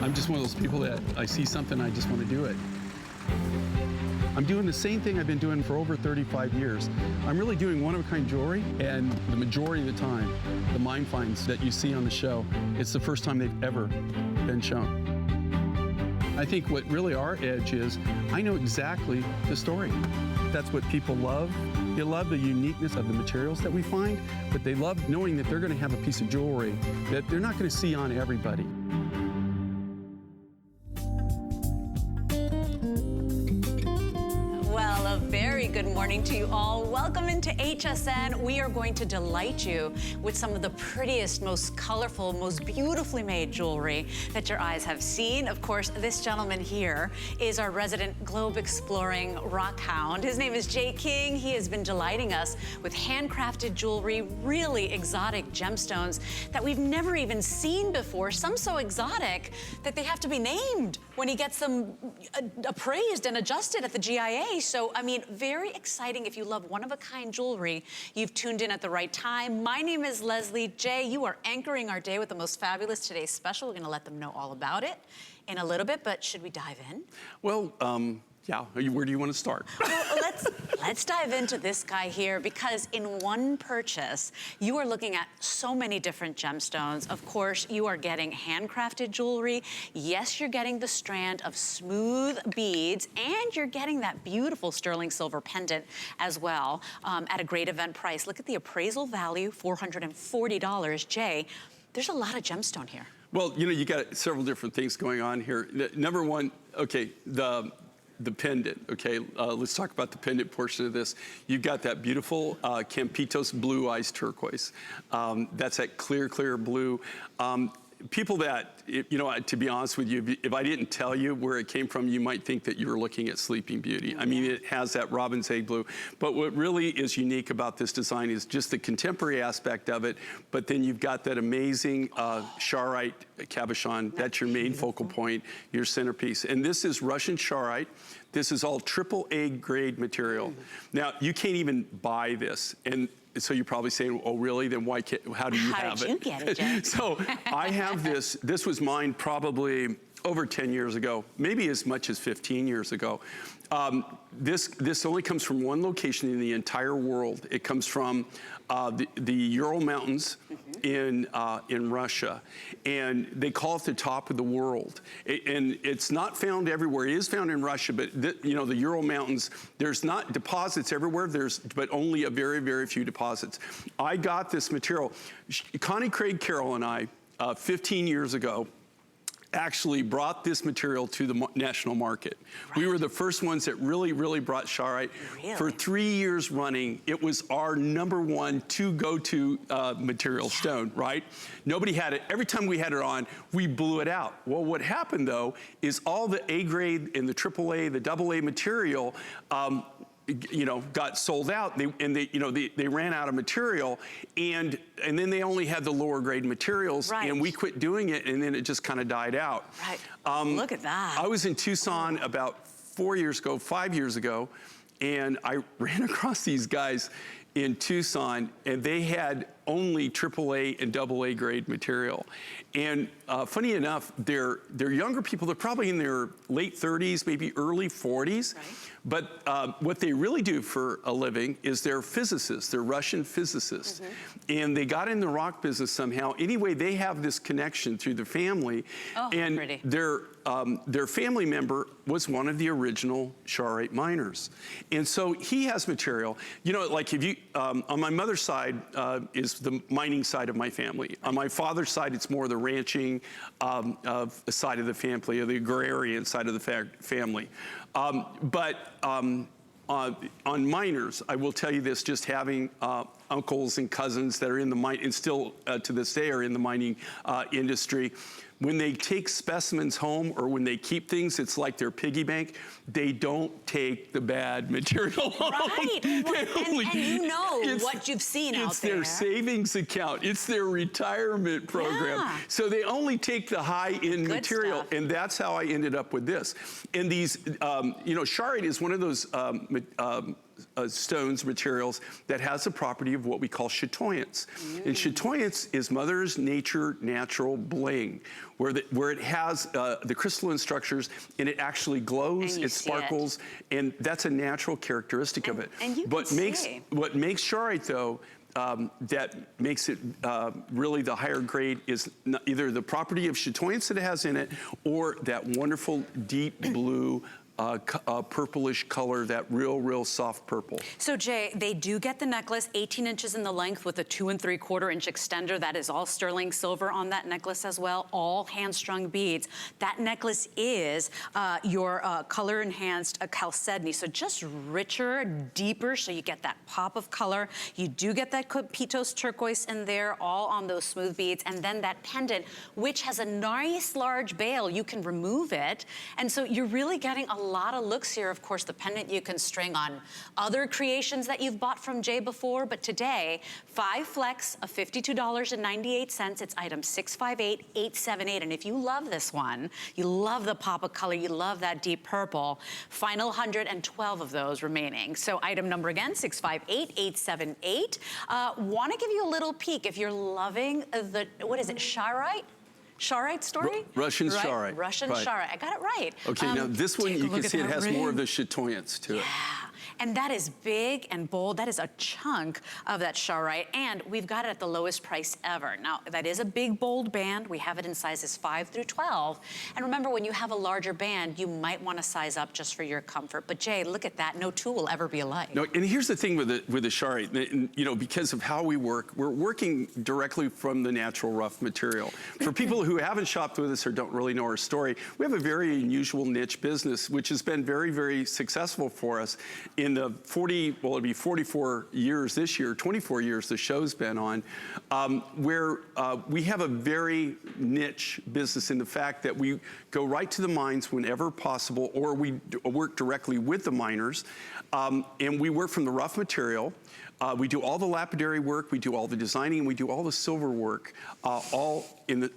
I'm just one of those people that I see something, I just want to do it. I'm doing the same thing I've been doing for over 35 years. I'm really doing one-of-a-kind jewelry, and the majority of the time, the mine finds that you see on the show, it's the first time they've ever been shown. I think what really our edge is, I know exactly the story. That's what people love. They love the uniqueness of the materials that we find, but they love knowing that they're going to have a piece of jewelry that they're not going to see on everybody. Good morning to you all. Welcome into HSN. We are going to delight you with some of the prettiest, most colorful, most beautifully made jewelry that your eyes have seen. Of course, this gentleman here is our resident globe exploring rock hound. His name is Jay King. He has been delighting us with handcrafted jewelry, really exotic gemstones that we've never even seen before. Some so exotic that they have to be named when he gets them appraised and adjusted at the GIA. So, I mean, very exciting. If you love one-of-a-kind jewelry, you've tuned in at the right time. My name is Leslie. Jay, you are anchoring our day with the most fabulous Today's Special. We're going to let them know all about it in a little bit, but should we dive in? Well, yeah, where do you want to start? Well, let's dive into this guy here, because in one purchase, you are looking at so many different gemstones. Of course, you are getting handcrafted jewelry. Yes, you're getting the strand of smooth beads, and you're getting that beautiful sterling silver pendant as well at a great event price. Look at the appraisal value, $440. Jay, there's a lot of gemstone here. Well, you know, you got several different things going on here. Number one, okay, the pendant, okay? Let's talk about the pendant portion of this. You've got that beautiful Campitos Blue Ice Turquoise. That's that clear, clear blue. People that, you know, to be honest with you, if I didn't tell you where it came from, you might think that you were looking at Sleeping Beauty. I mean, it has that robin's egg blue. But what really is unique about this design is just the contemporary aspect of it, but then you've got that amazing charoite cabochon. That's your main focal point, your centerpiece. And this is Russian charoite. This is all AAA grade material. Now, you can't even buy this. And so you're probably saying, oh, really? Then why can't, how do you have it? How did you get it, Jay? So I have this. This was mine probably over 10 years ago, maybe as much as 15 years ago. This only comes from one location in the entire world. It comes from the Ural Mountains in Russia, and they call it the top of the world. And it's not found everywhere. It is found in Russia, but you know, the Ural Mountains, there's not deposits everywhere. But only a very, very few deposits. I got this material. Connie Craig Carroll and I, 15 years ago, actually brought this material to the national market. Right. We were the first ones that really brought charoite. Really? For 3 years running. It was our #1 go-to material stone, right? Nobody had it. Every time we had it on, we blew it out. Well, what happened though is all the A grade and the AAA, the AA material, you know, got sold out. They ran out of material, and then they only had the lower grade materials, right. And we quit doing it, and then it just kind of died out. Right. Look at that. I was in Tucson about 5 years ago, and I ran across these guys in Tucson, and they had only AAA and AA grade material. And funny enough, they're younger people. They're probably in their late 30s, maybe early 40s. Right. But what they really do for a living is they're physicists. They're Russian physicists. And they got in the rock business somehow. Anyway, they have this connection through the family. Oh, and pretty. Their family member was one of the original charoite miners. And so he has material. You know, like if you, on my mother's side is the mining side of my family. On my father's side, it's more the ranching side of the family, or the agrarian side of the family. On miners, I will tell you this, just having uncles and cousins that are in the mine, and still to this day are in the mining industry, when they take specimens home or when they keep things, it's like their piggy bank. They don't take the bad material home. Right. And you know what you've seen out there. It's their savings account. It's their retirement program. Yeah. So they only take the high-end material. Stuff. And that's how I ended up with this. And these, you know, charoite is one of those stones, materials, that has the property of what we call chatoyance. And chatoyance is Mother's Nature natural bling, where it has the crystalline structures and it actually glows, it sparkles, and that's a natural characteristic of it. And you What makes charoite, though, that makes it really the higher grade is either the property of chatoyance that it has in it or that wonderful deep blue purplish color, that real soft purple. So Jay, they do get the necklace, 18 inches in the length with a 2 3/4 inch extender. That is all sterling silver on that necklace as well, all hand-strung beads. That necklace is your color-enhanced chalcedony, so just richer, deeper, so you get that pop of color. You do get that Pitos turquoise in there, all on those smooth beads, and then that pendant, which has a nice large bail. You can remove it, and so you're really getting a lot of looks here. Of course, the pendant you can string on other creations that you've bought from Jay before, but today, 5 flex of $52.98. It's item 658878, and if you love this one, you love the pop of color, you love that deep purple, final 112 of those remaining. So item number again, 658878. Want to give you a little peek if you're loving the, what is it, charoite? Charoite story? Russian charoite. Russian charoite. I got it right. Okay, now this one, you can see it has more of the chatoyance to it. And that is big and bold. That is a chunk of that charoite, and we've got it at the lowest price ever. Now, that is a big, bold band. We have it in sizes 5 through 12. And remember, when you have a larger band, you might want to size up just for your comfort. But Jay, look at that. No two will ever be alike. No, and here's the thing with the charoite. You know, because of how we work, we're working directly from the natural rough material. For people who haven't shopped with us or don't really know our story, we have a very unusual niche business, which has been very, very successful for us in the 44 years this year, 24 years the show's been on, where we have a very niche business in the fact that we go right to the mines whenever possible, or we work directly with the miners, and we work from the rough material. We do all the lapidary work, we do all the designing, we do all the silver work, all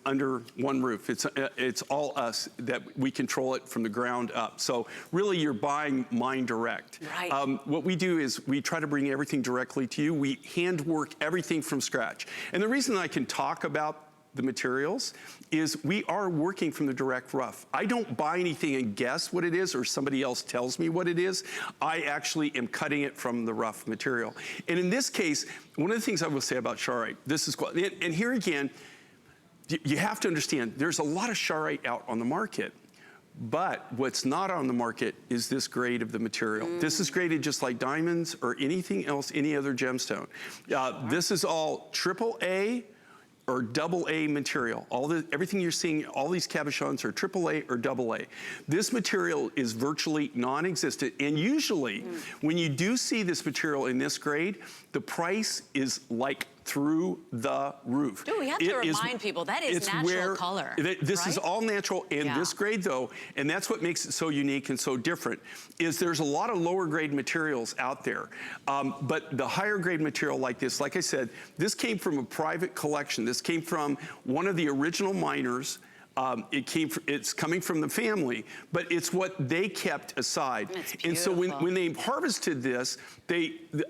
under one roof. It's all us, that we control it from the ground up. So really, you're buying mine direct. Right. What we do is we try to bring everything directly to you. We hand work everything from scratch. And the reason I can talk about the materials is we are working from the direct rough. I don't buy anything and guess what it is, or somebody else tells me what it is. I actually am cutting it from the rough material. And in this case, one of the things I will say about charoite, this is, and here again, you have to understand, there's a lot of charoite out on the market. But what's not on the market is this grade of the material. This is graded just like diamonds or anything else, any other gemstone. This is all AAA or AA material. Everything you're seeing, all these cabochons are AAA or AA. This material is virtually non-existent, and usually when you do see this material in this grade, the price is like through the roof. Dude, we have to remind people that is natural color. This is all natural, and this grade though, and that's what makes it so unique and so different, is there's a lot of lower grade materials out there. But the higher grade material like this, like I said, this came from a private collection. This came from one of the original miners. It's coming from the family, but it's what they kept aside. And so when they harvested this,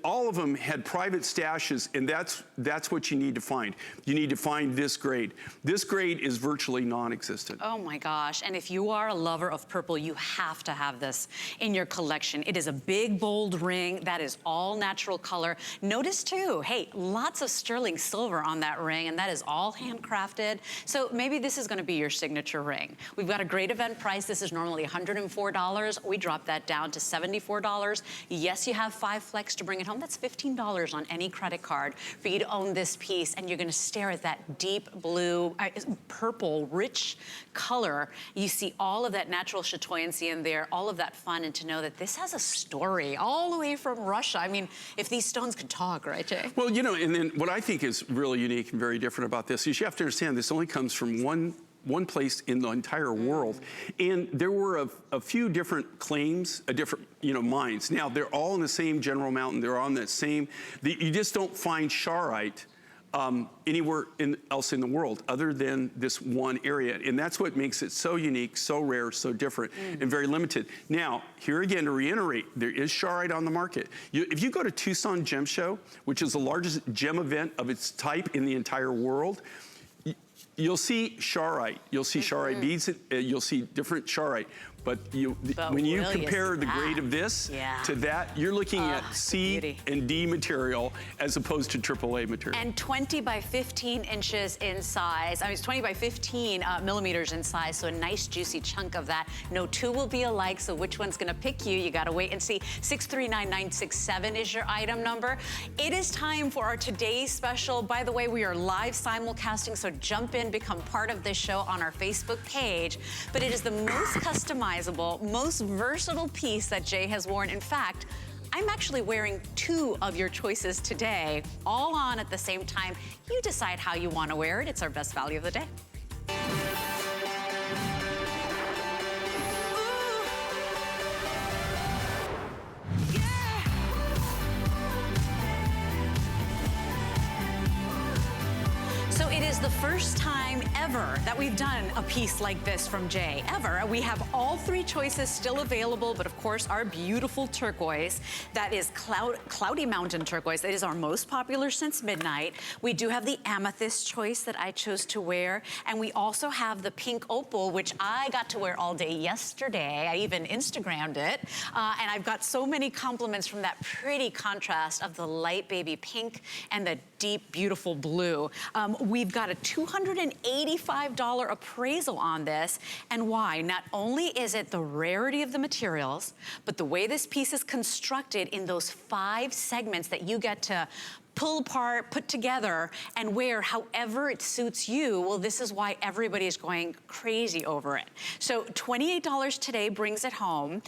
all of them had private stashes, and that's what you need to find. You need to find this grade. This grade is virtually non-existent. Oh my gosh, and if you are a lover of purple, you have to have this in your collection. It is a big, bold ring that is all natural color. Notice too, hey, lots of sterling silver on that ring, and that is all handcrafted. So maybe this is gonna be your signature ring. We've got a great event price. This is normally $104. We dropped that down to $74. Yes, you have 5 flex to bring it home. That's $15 on any credit card for you to own this piece, and you're gonna stare at that deep blue, purple, rich color. You see all of that natural chatoyancy in there, all of that fun, and to know that this has a story all the way from Russia. I mean, if these stones could talk, right, Jay? Well, you know, and then what I think is really unique and very different about this is you have to understand this only comes from one place in the entire world. And there were a few different claims, different mines. Now, they're all in the same general mountain. They're on that same, you just don't find charoite anywhere else in the world other than this one area. And that's what makes it so unique, so rare, so different, and very limited. Now, here again, to reiterate, there is Charoite on the market. If you go to Tucson Gem Show, which is the largest gem event of its type in the entire world, you'll see Charoite. You'll see Charoite beads, you'll see different Charoite. But when you compare the grade of this to that, you're looking at C and D material as opposed to AAA material. And 20 by 15 inches in size. I mean, it's 20 by 15 millimeters in size, so a nice juicy chunk of that. No two will be alike, so which one's gonna pick you? You gotta wait and see. 639967 is your item number. It is time for our today's special. By the way, we are live simulcasting, so jump in, become part of this show on our Facebook page. But it is the most customized, most versatile piece that Jay has worn. In fact, I'm actually wearing two of your choices today, all on at the same time. You decide how you want to wear it. It's our best value of the day. So it is the first time ever that we've done a piece like this from Jay, ever. We have all three choices still available, but of course our beautiful turquoise, that is Cloudy Mountain turquoise. That is our most popular since midnight. We do have the amethyst choice that I chose to wear, and we also have the pink opal, which I got to wear all day yesterday. I even Instagrammed it, and I've got so many compliments from that pretty contrast of the light baby pink and the deep, beautiful blue. We've got a $285 appraisal on this. And why? Not only is it the rarity of the materials, but the way this piece is constructed in those 5 segments that you get to pull apart, put together, and wear however it suits you. Well, this is why everybody is going crazy over it. So $28 today brings it home.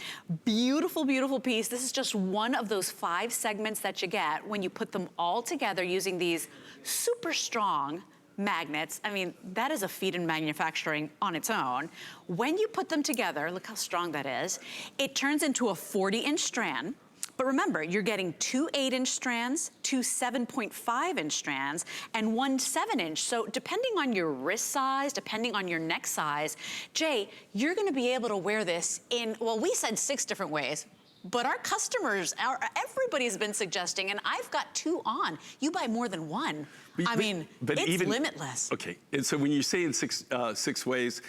Beautiful, beautiful piece. This is just one of those 5 segments that you get when you put them all together using these super strong magnets. I mean, that is a feat in manufacturing on its own. When you put them together, look how strong that is, it turns into a 40-inch strand. But remember, you're getting 2 8-inch strands, 2 7.5-inch strands, and 1 7-inch. So depending on your wrist size, depending on your neck size, Jay, you're gonna be able to wear this in, well, we said 6 different ways. But our customers, everybody's been suggesting, and I've got 2 on. You buy more than 1. I mean, it's even limitless. Okay, and so when you say in 6 ways,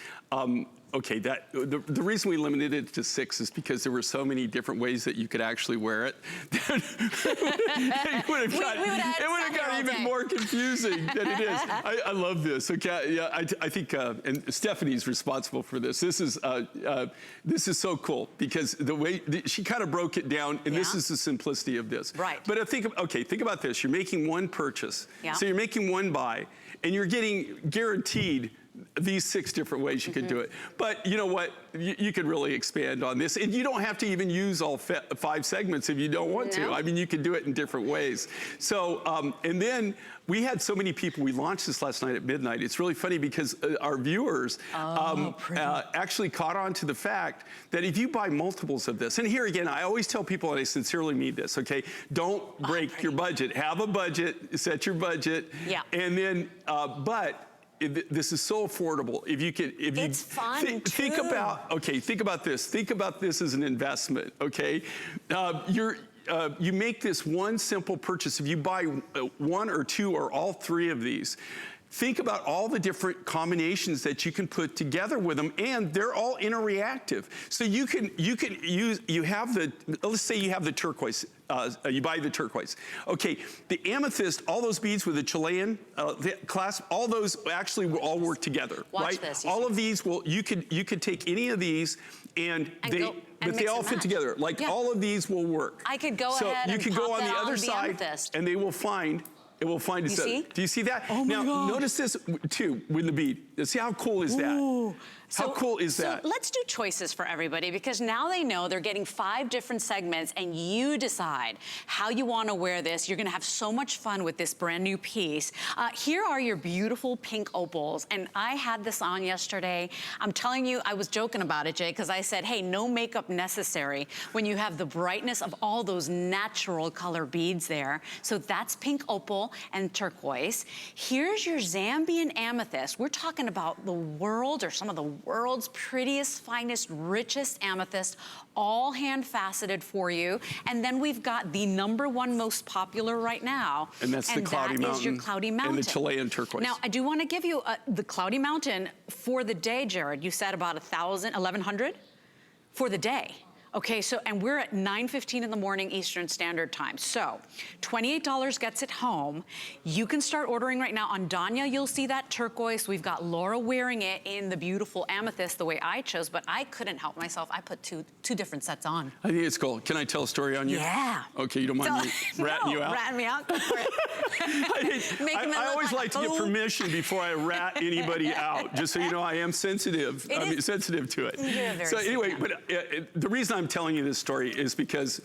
okay, the reason we limited it to 6 is because there were so many different ways that you could actually wear it. It would have got even more confusing than it is. I love this. Okay, yeah, I think, and Stephanie's responsible for this. This is so cool because the way she kind of broke it down, and this is the simplicity of this. Right. But think about this. You're making one purchase, so you're making one buy, and you're getting guaranteed these 6 different ways you could do it. But you know what? You could really expand on this. And you don't have to even use all 5 segments if you don't want to. I mean, you can do it in different ways. So, and then we had so many people, we launched this last night at midnight. It's really funny because our viewers actually caught on to the fact that if you buy multiples of this, and here again, I always tell people, and I sincerely mean this, okay? Don't break your budget. Have a budget, set your budget. Yeah. And then, this is so affordable. If you could, it's fun think about this. Think about this as an investment. Okay, you make this one simple purchase. If you buy 1 or 2 or all 3 of these, think about all the different combinations that you can put together with them, and they're all interreactive. So you have let's say you have the turquoise, you buy the turquoise. Okay, the amethyst, all those beads with the Chilean clasp, all those actually will all work together, right? This, all of these you could take any of these and they all fit together. Like all of these will work. I could go ahead and you could go on the other side amethyst. And they will find. It will find itself. See? Do you see that? Oh my now, God. notice this too with the bead. See, how cool is that? Ooh. How cool is that? So let's do choices for everybody, because now they know they're getting 5 different segments, and you decide how you want to wear this. You're going to have so much fun with this brand new piece. Here are your beautiful pink opals, and I had this on yesterday. I'm telling you, I was joking about it, Jay, because I said, hey, no makeup necessary when you have the brightness of all those natural color beads there. So that's pink opal and turquoise. Here's your Zambian amethyst. We're talking about the world, or some of the world's prettiest, finest, richest amethyst, all hand faceted for you. And then we've got the #1 most popular right now. And that's the Cloudy Mountain. That is your Cloudy Mountain. And the Chilean turquoise. Now, I do want to give you the Cloudy Mountain for the day, Jared. You said about 1,000, 1,100 for the day. Okay, so, and we're at 9:15 in the morning Eastern Standard Time. So, $28 gets it home. You can start ordering right now. On Danya, you'll see that turquoise. We've got Laura wearing it in the beautiful amethyst, the way I chose, but I couldn't help myself. I put two different sets on. I think it's cool. Can I tell a story on you? Yeah. Okay, you don't mind me ratting you out? Ratting me out, go for it. I always like to get permission before I rat anybody out, just so you know I am sensitive. Sensitive to it. You're very so anyway, sensitive. but the reason I'm telling you this story is because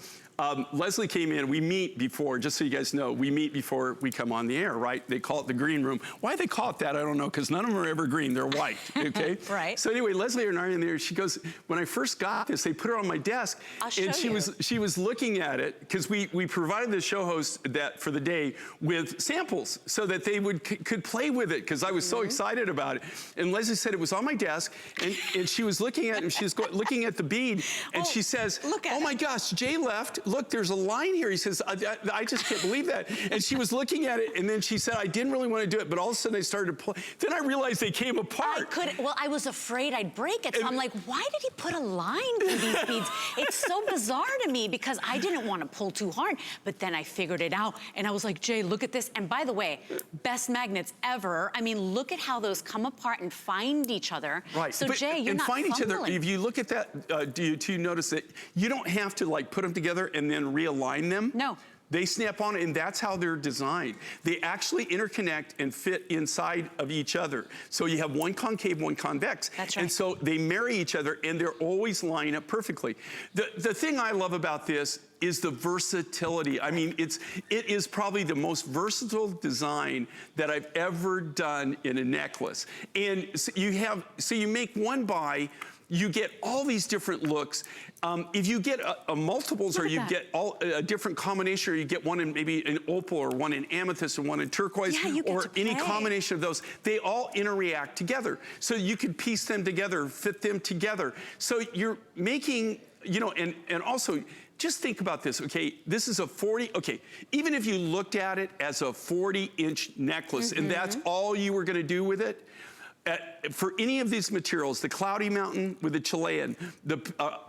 Leslie came in. We meet before, just so you guys know, we meet before we come on the air, right? They call it the green room. Why they call it that, I don't know, because none of them are ever green. They're white, okay? Right. So anyway, Leslie and I are in there. She goes, when I first got this, they put her on my desk. And she was looking at it, because we provided the show host that for the day with samples so that they could play with it, because I was so excited about it. And Leslie said it was on my desk, and she was looking at it, and she was looking at the bead, and she says, oh my gosh, Jay left. Look, there's a line here. He says, I just can't believe that. And she was looking at it, and then she said, I didn't really want to do it, but all of a sudden they started to play. Then I realized they came apart. I was afraid I'd break it, so I'm like, why did he put a line through these beads? It's so bizarre to me, because I didn't want to pull too hard, but then I figured it out, and I was like, Jay, look at this. And by the way, best magnets ever. I mean, look at how those come apart and find each other. Right. So Jay, you're not find fumbling. each other. If you look at that, do you notice that you don't have to like put them together and then realign them? No. They snap on, and that's how they're designed. They actually interconnect and fit inside of each other. So you have one concave, one convex. That's right. And so they marry each other, and they're always lined up perfectly. The thing I love about this is the versatility. I mean, it is probably the most versatile design that I've ever done in a necklace. And so you make one buy, you get all these different looks. If you get multiples, or you get a different combination, or you get one in maybe an opal, or one in amethyst, and one in turquoise, or any combination of those, they all interact together. So you could piece them together, fit them together. So you're making, you know, and also, just think about this, okay? This is a 40, okay, even if you looked at it as a 40-inch necklace, and that's all you were gonna do with it, for any of these materials, the Cloudy Mountain with the Chilean, the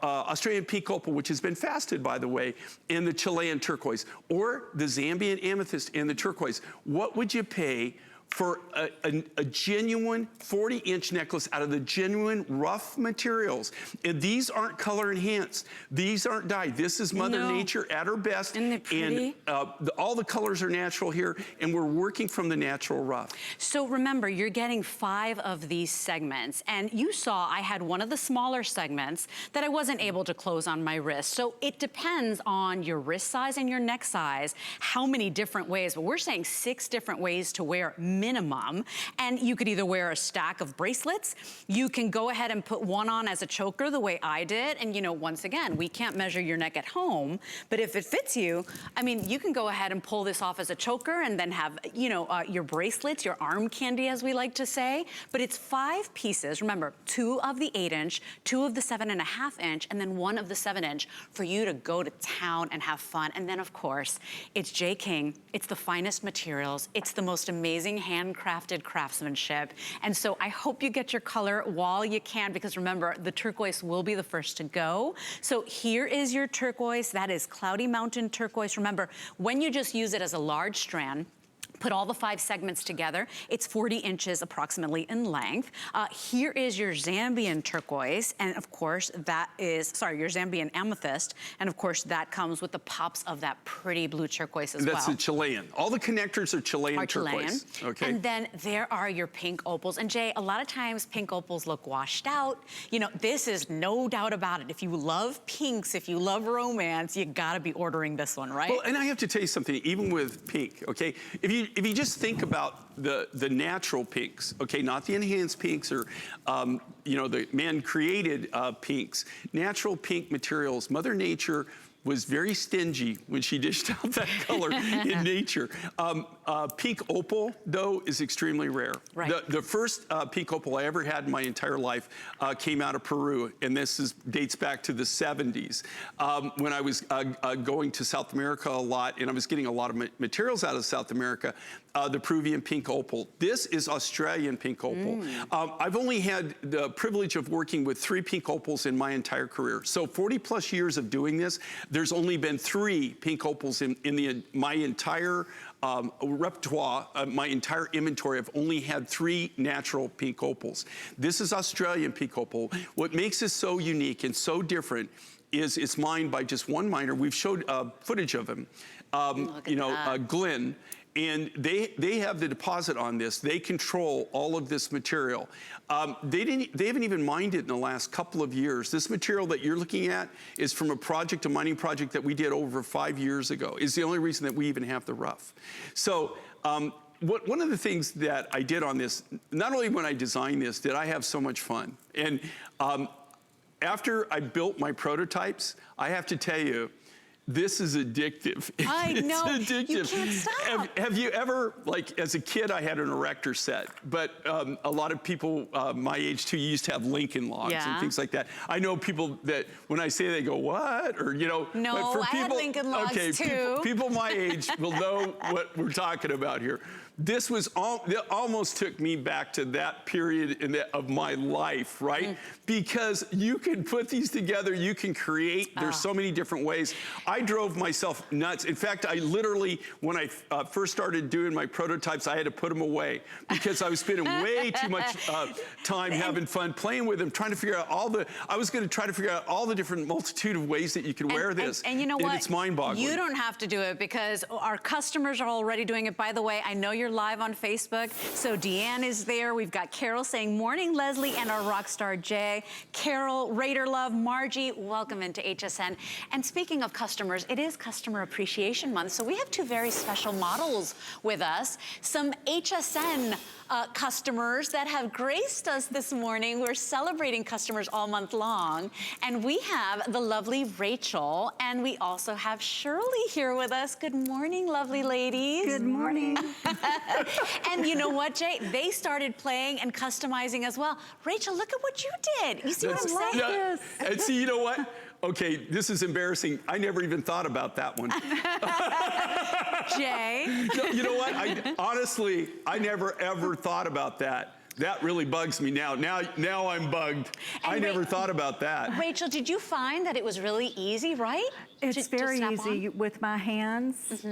Australian pink opal, which has been fasted, by the way, and the Chilean turquoise, or the Zambian amethyst and the turquoise, what would you pay for a genuine 40-inch necklace out of the genuine rough materials? And these aren't color enhanced. These aren't dyed. This is Mother Nature at her best. Isn't it pretty? And all the colors are natural here, and we're working from the natural rough. So remember, you're getting 5 of these segments, and you saw I had one of the smaller segments that I wasn't able to close on my wrist. So it depends on your wrist size and your neck size, how many different ways, but we're saying 6 different ways to wear minimum. And you could either wear a stack of bracelets, you can go ahead and put one on as a choker the way I did. And you know, once again, we can't measure your neck at home, but if it fits you, I mean, you can go ahead and pull this off as a choker and then have, you know, your bracelets, your arm candy, as we like to say. But it's 5 pieces. Remember, 2 of the 8-inch, 2 of the 7.5-inch, and then 1 of the 7-inch for you to go to town and have fun. And then, of course, it's J. King. It's the finest materials. It's the most amazing handcrafted craftsmanship. And so I hope you get your color while you can, because remember, the turquoise will be the first to go. So here is your turquoise. That is Cloudy Mountain turquoise. Remember, when you just use it as a large strand, Put all the 5 segments together. It's 40 inches approximately in length. Here is your Zambian turquoise, and of course that is, sorry, your Zambian amethyst, and of course that comes with the pops of that pretty blue turquoise as well. That's the Chilean. All the connectors are Chilean turquoise. Okay. And then there are your pink opals. And Jay, a lot of times pink opals look washed out. You know, this is no doubt about it. If you love pinks, if you love romance, you gotta be ordering this one, right? Well, and I have to tell you something, even with pink, okay? If you just think about the natural pinks, okay, not the enhanced pinks or, you know, the man-created pinks, natural pink materials, Mother Nature was very stingy when she dished out that color in nature. Pink opal, though, is extremely rare. Right. The first pink opal I ever had in my entire life came out of Peru, and this dates back to the 70s when I was going to South America a lot, and I was getting a lot of materials out of South America. The Peruvian pink opal. This is Australian pink opal. I've only had the privilege of working with 3 pink opals in my entire career. So 40 plus years of doing this, there's only been 3 pink opals in my entire repertoire, my entire inventory. I've only had 3 natural pink opals. This is Australian pink opal. What makes this so unique and so different is it's mined by just one miner. We've showed footage of him, you know, Glenn. And they have the deposit on this. They control all of this material. They haven't even mined it in the last couple of years. This material that you're looking at is from a mining project that we did over 5 years ago. It's the only reason that we even have the rough. So one of the things that I did on this, not only when I designed this, did I have so much fun. And after I built my prototypes, I have to tell you, this is addictive. I know, it's addictive. you can't stop. Have you ever, like as a kid, I had an erector set, but a lot of people my age too used to have Lincoln logs and things like that. I know people that when I say they go, what? Or, you know. No, but for I had Lincoln logs too. People my age will know what we're talking about here. This was it almost took me back to that period of my life, right? Because you can put these together, you can create, there's so many different ways. I drove myself nuts. In fact, I literally, when I first started doing my prototypes, I had to put them away because I was spending way too much time having fun playing with them, trying to figure out I was gonna try to figure out all the different multitude of ways that you can wear this. And you know what? It's mind-boggling. You don't have to do it because our customers are already doing it. By the way, I know you're live on Facebook, so Deanne is there. We've got Carol saying, morning, Leslie, and our rock star Jay. Carol, Raider Love, Margie, welcome into HSN. And speaking of customers, it is Customer Appreciation Month, so we have 2 very special models with us. Some HSN customers that have graced us this morning. We're celebrating customers all month long. And we have the lovely Rachel, and we also have Shirley here with us. Good morning, lovely ladies. Good morning. And you know what, Jay? They started playing and customizing as well. Rachel, look at what you did. You see what I'm saying? Yeah. And see, you know what? Okay, this is embarrassing. I never even thought about that one. Jay? No, you know what? Honestly, I never ever thought about that. That really bugs me now. Now I'm bugged. And I never thought about that. Rachel, did you find that it was really easy, right? It's very easy with my hands.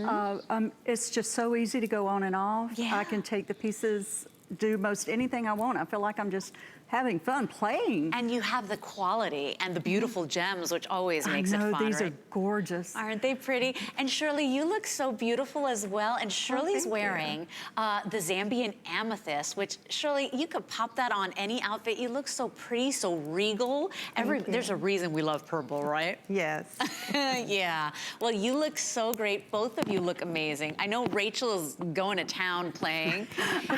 It's just so easy to go on and off. Yeah. I can take the pieces, do most anything I want. I feel like I'm just having fun playing. And you have the quality and the beautiful gems, which always makes it fun, these right? are gorgeous. Aren't they pretty? And Shirley, you look so beautiful as well. And Shirley's wearing the Zambian amethyst, which, Shirley, you could pop that on any outfit. You look so pretty, so regal. There's a reason we love purple, right? Yes. Yeah. Well, you look so great. Both of you look amazing. I know Rachel is going to town playing.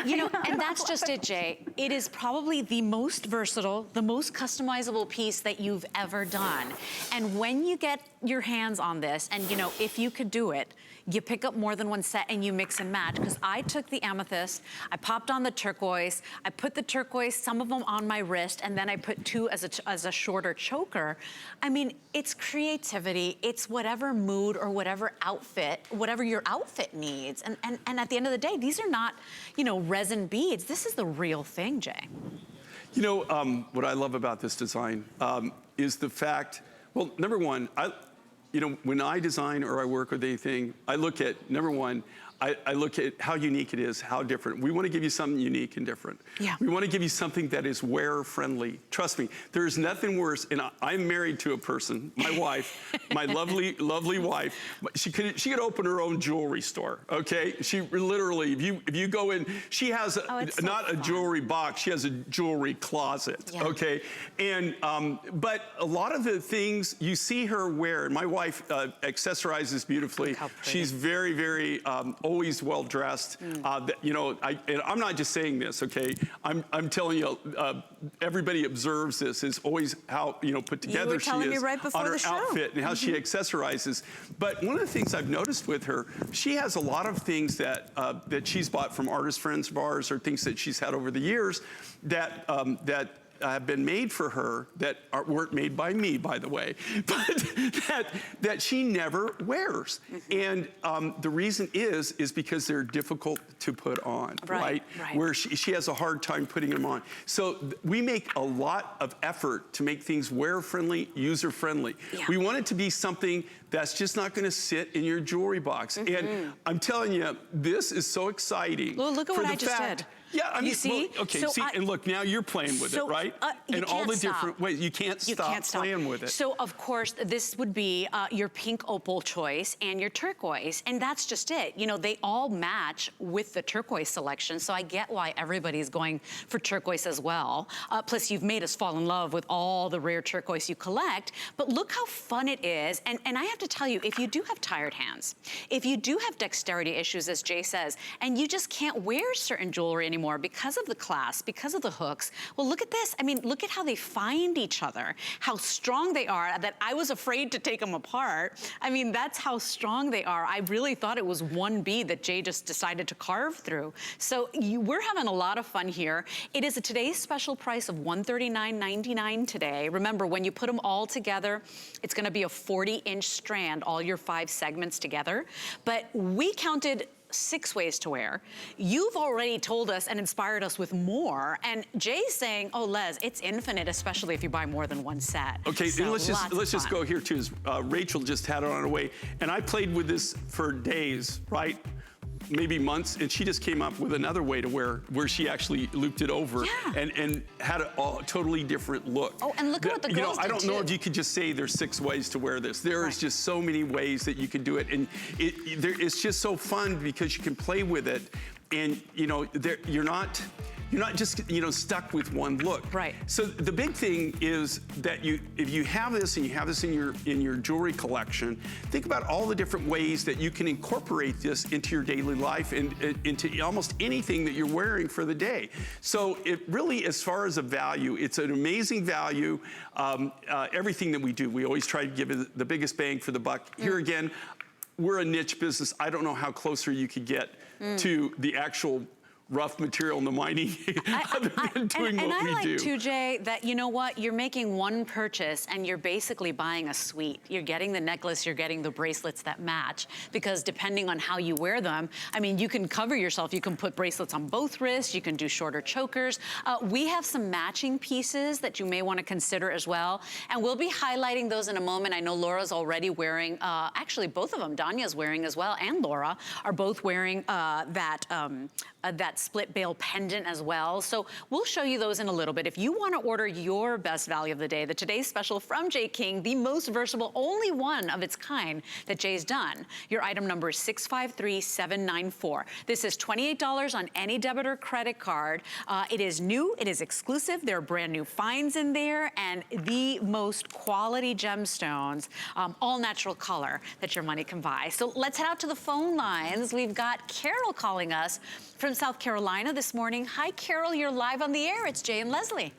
You know, and that's just it, Jay. It is probably the most versatile, the most customizable piece that you've ever done. And when you get your hands on this, and you know, if you could do it, you pick up more than one set and you mix and match. Because I took the amethyst, I popped on the turquoise, I put the turquoise, some of them on my wrist, and then I put 2 as a shorter choker. I mean, it's creativity, it's whatever mood or whatever outfit, whatever your outfit needs. And at the end of the day, these are not, you know, resin beads. This is the real thing, Jay. You know, what I love about this design is the fact, well, number one, you know, when I design or I work with anything, I look at, number one, I look at how unique it is, how different. We want to give you something unique and different. Yeah. We want to give you something that is wearer-friendly. Trust me, there is nothing worse, and I'm married to a person, my wife, my lovely, lovely wife. She could open her own jewelry store, okay? She literally, if you go in, she has not a jewelry box, she has a jewelry closet, okay? And, but a lot of the things you see her wear, and my wife accessorizes beautifully. She's very, very, always well-dressed. You know, and I'm not just saying this, okay? I'm telling you, everybody observes this, is always how, you know, put together she is right on her outfit and how she accessorizes. But one of the things I've noticed with her, she has a lot of things that that she's bought from artist friends of ours, or things that she's had over the years that have been made for her that weren't made by me, by the way, but that she never wears. And the reason is because they're difficult to put on, right? Where she has a hard time putting them on. So we make a lot of effort to make things wear-friendly, user-friendly. We want it to be something that's just not going to sit in your jewelry box. And I'm telling you, this is so exciting. Well, look at what I just did. Yeah, I mean, you see? Well, okay, so and look, now you're playing with it, right? And all the different ways. You can't stop playing with it. So, of course, this would be your pink opal choice and your turquoise, and that's just it. You know, they all match with the turquoise selection, so I get why everybody's going for turquoise as well. Plus, you've made us fall in love with all the rare turquoise you collect, but look how fun it is. And I have to tell you, if you do have tired hands, if you do have dexterity issues, as Jay says, and you just can't wear certain jewelry anymore because of the clasp, because of the hooks, well, look at this. I mean, look at how they find each other, how strong they are, that I was afraid to take them apart. I mean, that's how strong they are. I really thought it was one bead that Jay just decided to carve through. So we're having a lot of fun here. It is today's special price of $139.99 today. Remember, when you put them all together, it's gonna be a 40-inch strand, all your 5 segments together. But we counted 6 ways to wear. You've already told us and inspired us with more, and Jay's saying, oh, Les, it's infinite, especially if you buy more than one set. Okay, so and let's just go here too. Rachel just had it on her way, and I played with this for days, right? Maybe months, and she just came up with another way to wear, where she actually looped it over and had a totally different look. Oh, and look at what the girls did I don't know if you could just say there's 6 ways to wear this. There is just so many ways that you can do it, and it's just so fun because you can play with it, and you know, you're not just, you know, stuck with one look. Right. So the big thing is that if you have this and you have this in your jewelry collection, think about all the different ways that you can incorporate this into your daily life and into almost anything that you're wearing for the day. So it really, as far as a value, it's an amazing value. Everything that we do, we always try to give it the biggest bang for the buck. Here again, we're a niche business. I don't know how closer you could get to the actual rough material in the mining other than doing what we do. And I like too, Jay, that you know what, you're making one purchase and you're basically buying a suite. You're getting the necklace, you're getting the bracelets that match, because depending on how you wear them, I mean, you can cover yourself. You can put bracelets on both wrists, you can do shorter chokers. We have some matching pieces that you may want to consider as well, and we'll be highlighting those in a moment. I know Laura's already wearing, actually both of them, Danya's wearing as well, and Laura are both wearing that split bail pendant as well. So we'll show you those in a little bit. If you want to order your best value of the day, the today's special from Jay King, the most versatile, only one of its kind that Jay's done, your item number is 653794. This is $28 on any debit or credit card. It is new, it is exclusive, there are brand new finds in there, and the most quality gemstones, all natural color that your money can buy. So let's head out to the phone lines. We've got Carol calling us from South Carolina this morning. Hi, Carol, you're live on the air. It's Jay and Leslie.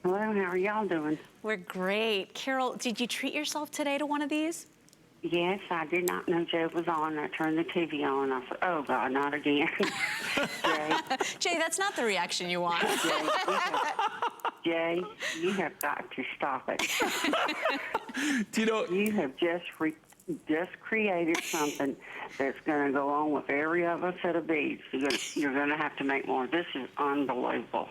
Hello, how are y'all doing? We're great. Carol, did you treat yourself today to one of these? Yes, I did not know Joe was on. I turned the TV on. I said, oh, God, not again. Jay. Jay, that's not the reaction you want. Jay, you have got to stop it. Do you know, you have just created something that's going to go on with every other set of beads. You're going to have to make more. This is unbelievable.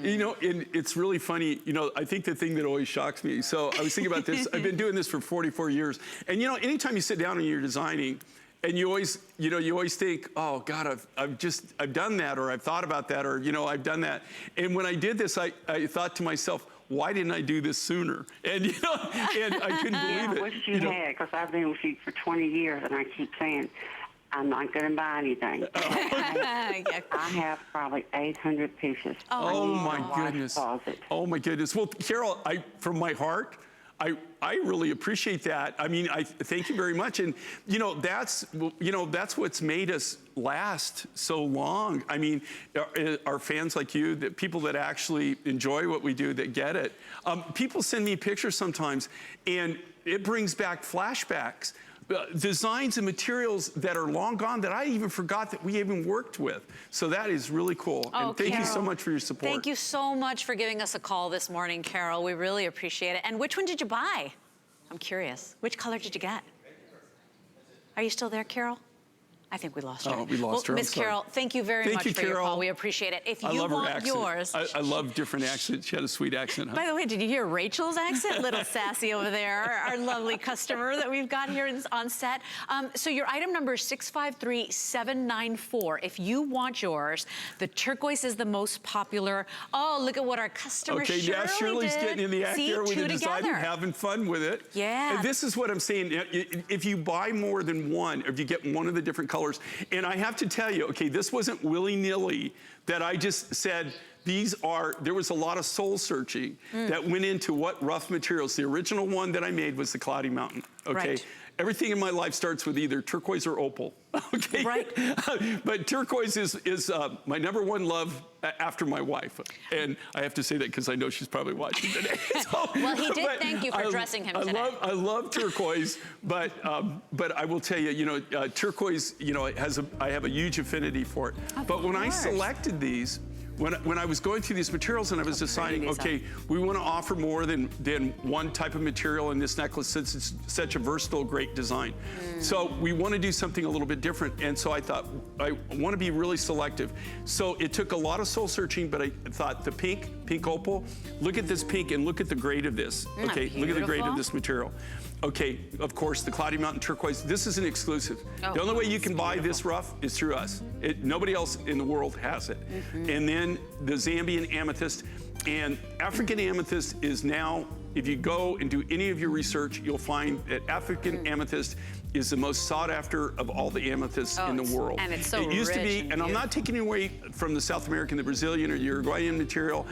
You know, and it's really funny. You know, I think the thing that always shocks me, so I was thinking about this. I've been doing this for 44 years. And, you know, anytime you sit down and you're designing, And you always, you know, you always think, oh God, I've done that, or I've thought about that, or, you know, I've done that. And when I did this, I thought to myself, why didn't I do this sooner? And, you know, and I couldn't believe it. I wish you had, because I've been with you for 20 years, and I keep saying, I'm not going to buy anything. I have probably 800 pieces. Oh my goodness. Closet. Oh my goodness. Well, Carol, from my heart, I really appreciate that. I mean, I thank you very much. And that's what's made us last so long. I mean, our fans like you, that people that actually enjoy what we do, that get it. People send me pictures sometimes, and it brings back flashbacks. Designs and materials that are long gone that I even forgot that we even worked with. So that is really cool. Oh, and thank Carol, you so much for your support. Thank you so much for giving us a call this morning, Carol. We really appreciate it. And which one did you buy? I'm curious. Which color did you get? Are you still there, Carol? I think we lost her. Oh, we lost her. Miss Carol, thank you very much for your call. We appreciate it. If you want yours. I love different accents. She had a sweet accent, huh? By the way, did you hear Rachel's accent? Little sassy over there, our lovely customer that we've got here on set. So your item number is 653794. If you want yours, the turquoise is the most popular. Oh, look at what our customer Shirley's did. getting in the act here with the design and together. having fun with it. Yeah. And this is what I'm saying. If you buy more than one, if you get one of the different colors, and I have to tell you, okay, this wasn't willy-nilly that I just said, there was a lot of soul searching that went into what rough materials. The original one that I made was the Cloudy Mountain, okay? Right. Everything in my life starts with either turquoise or opal, okay? Right. But turquoise is my #1 love after my wife. And I have to say that because I know she's probably watching today. So, well, he did thank you for dressing him today. I love turquoise, but I will tell you, turquoise, I have a huge affinity for it. But when I selected these, when I was going through these materials and I was deciding, okay, we want to offer more than one type of material in this necklace since it's such a versatile, great design. So we want to do something a little bit different. And so I thought, I want to be really selective. So it took a lot of soul searching, but I thought the pink opal, look at this pink and look at the grade of this. Okay, look at the grade of this material. Okay, of course, the Cloudy Mountain turquoise, this is an exclusive. The only way you can buy this rough is through us. Nobody else in the world has it. And then the Zambian amethyst. And African amethyst is now, if you go and do any of your research, you'll find that African amethyst is the most sought after of all the amethysts in the world. And it's so it used to rich be, and I'm not taking away from the South American, the Brazilian, or the Uruguayan material.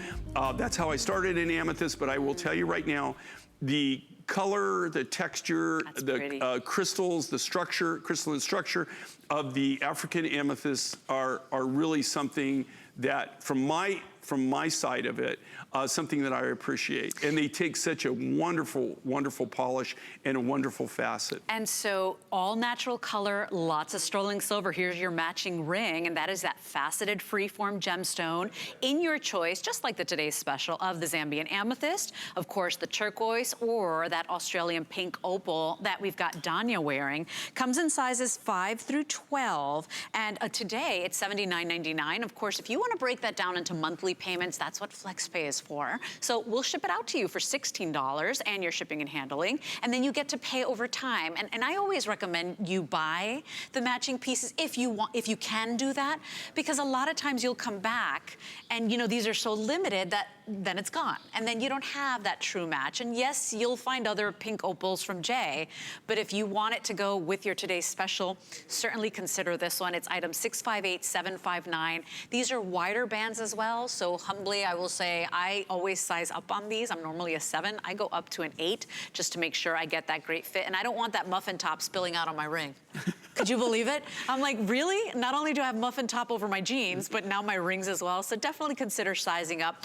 That's how I started in amethyst, but I will tell you right now, the color, the texture, the crystals, the structure, crystalline structure of the African amethysts are really something that, from my side of it, something that I appreciate. And they take such a wonderful, wonderful polish and a wonderful facet. And so all natural color, lots of sterling silver. Here's your matching ring, and that is that faceted freeform gemstone in your choice, just like the today's special of the Zambian amethyst, of course the turquoise, or that Australian pink opal that we've got Danya wearing. Comes in sizes 5 through 12, and today it's $79.99. Of course, if you want to break that down into monthly payments, that's what FlexPay is for. So we'll ship it out to you for $16 and your shipping and handling, and then you get to pay over time. And I always recommend you buy the matching pieces if you can do that, because a lot of times you'll come back and these are so limited that then it's gone, and then you don't have that true match. And yes, you'll find other pink opals from Jay, but if you want it to go with your today's special, certainly consider this one. It's item 658759. These are wider bands as well, so humbly I will say I always size up on these. I'm normally a 7. I go up to an 8 just to make sure I get that great fit, and I don't want that muffin top spilling out on my ring. Could you believe it? I'm like, really? Not only do I have muffin top over my jeans, but now my rings as well. So definitely consider sizing up.